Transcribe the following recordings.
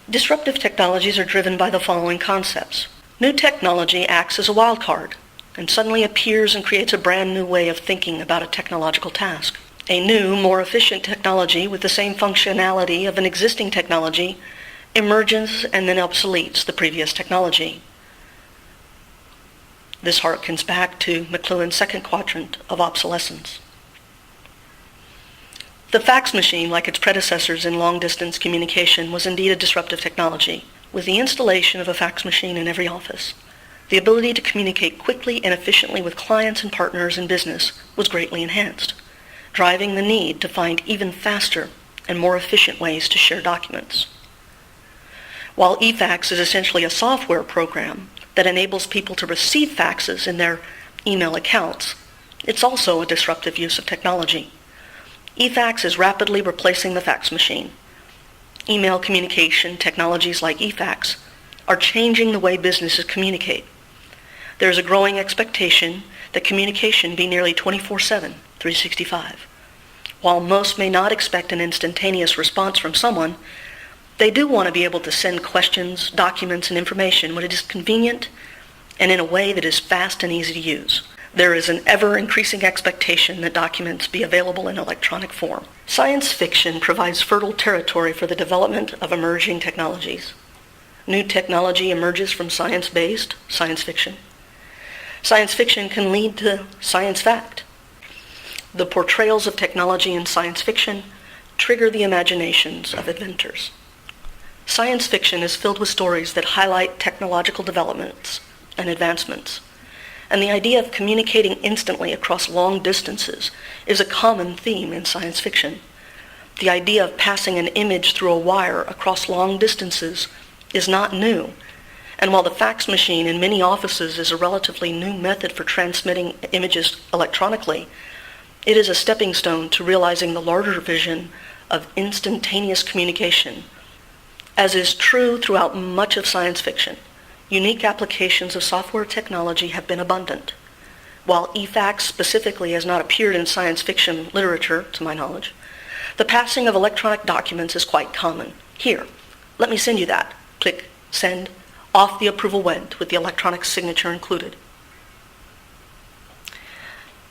Disruptive technologies are driven by the following concepts. New technology acts as a wild card and suddenly appears and creates a brand new way of thinking about a technological task. A new, more efficient technology with the same functionality of an existing technology emerges and then obsoletes the previous technology. This harkens back to McLuhan's second quadrant of obsolescence. The fax machine, like its predecessors in long-distance communication, was indeed a disruptive technology. With the installation of a fax machine in every office, the ability to communicate quickly and efficiently with clients and partners in business was greatly enhanced, driving the need to find even faster and more efficient ways to share documents. While eFax is essentially a software program that enables people to receive faxes in their email accounts, it's also a disruptive use of technology. eFax is rapidly replacing the fax machine. Email communication technologies like eFax are changing the way businesses communicate. There is a growing expectation that communication be nearly 24/7, 365. While most may not expect an instantaneous response from someone, they do want to be able to send questions, documents, and information when it is convenient and in a way that is fast and easy to use. There is an ever-increasing expectation that documents be available in electronic form. Science fiction provides fertile territory for the development of emerging technologies. New technology emerges from science-based science fiction. Science fiction can lead to science fact. The portrayals of technology in science fiction trigger the imaginations of inventors. Science fiction is filled with stories that highlight technological developments and advancements. And the idea of communicating instantly across long distances is a common theme in science fiction. The idea of passing an image through a wire across long distances is not new. And while the fax machine in many offices is a relatively new method for transmitting images electronically, it is a stepping stone to realizing the larger vision of instantaneous communication. As is true throughout much of science fiction, unique applications of software technology have been abundant. While eFax specifically has not appeared in science fiction literature, to my knowledge, the passing of electronic documents is quite common. Here, let me send you that. Click, send. Off the approval went with the electronic signature included.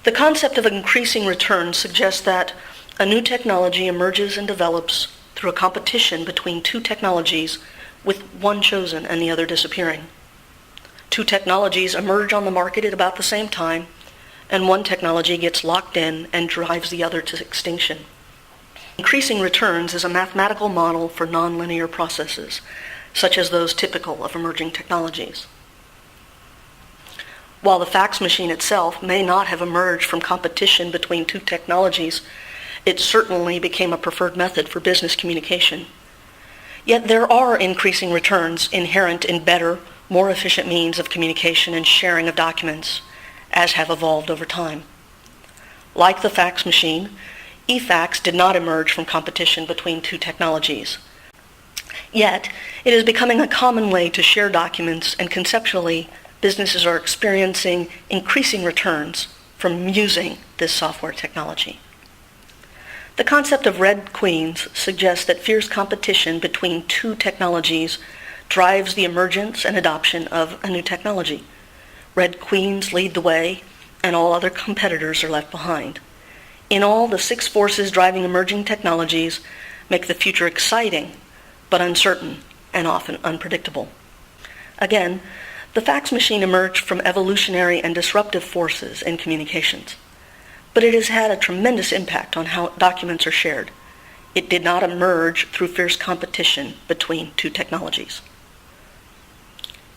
The concept of increasing returns suggests that a new technology emerges and develops through a competition between two technologies, with one chosen and the other disappearing. Two technologies emerge on the market at about the same time, and one technology gets locked in and drives the other to extinction. Increasing returns is a mathematical model for nonlinear processes, such as those typical of emerging technologies. While the fax machine itself may not have emerged from competition between two technologies, it certainly became a preferred method for business communication. Yet there are increasing returns inherent in better, more efficient means of communication and sharing of documents, as have evolved over time. Like the fax machine, eFax did not emerge from competition between two technologies. Yet, it is becoming a common way to share documents, and conceptually, businesses are experiencing increasing returns from using this software technology. The concept of red queens suggests that fierce competition between two technologies drives the emergence and adoption of a new technology. Red queens lead the way, and all other competitors are left behind. In all, the six forces driving emerging technologies make the future exciting, but uncertain and often unpredictable. Again, the fax machine emerged from evolutionary and disruptive forces in communications. But it has had a tremendous impact on how documents are shared. It did not emerge through fierce competition between two technologies.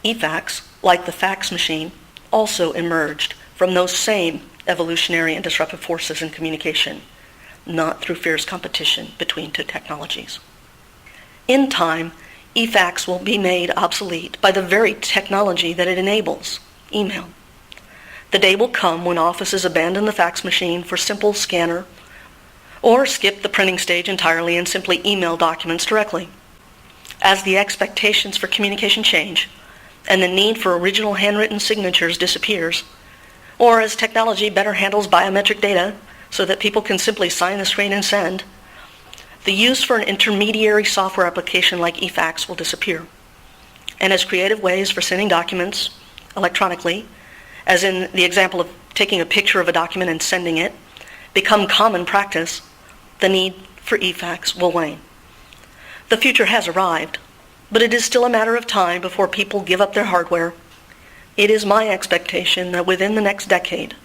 eFax, like the fax machine, also emerged from those same evolutionary and disruptive forces in communication, not through fierce competition between two technologies. In time, eFax will be made obsolete by the very technology that it enables, email. The day will come when offices abandon the fax machine for simple scanner or skip the printing stage entirely and simply email documents directly. As the expectations for communication change and the need for original handwritten signatures disappears, or as technology better handles biometric data so that people can simply sign the screen and send, the use for an intermediary software application like eFax will disappear. And as creative ways for sending documents electronically, as in the example of taking a picture of a document and sending it, become common practice, the need for eFax will wane. The future has arrived, but it is still a matter of time before people give up their hardware. It is my expectation that within the next decade,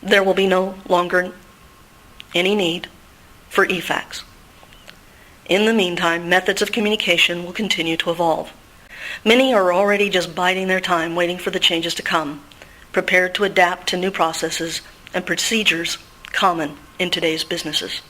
there will be no longer any need for eFax. In the meantime, methods of communication will continue to evolve. Many are already just biding their time, waiting for the changes to come, prepared to adapt to new processes and procedures common in today's businesses.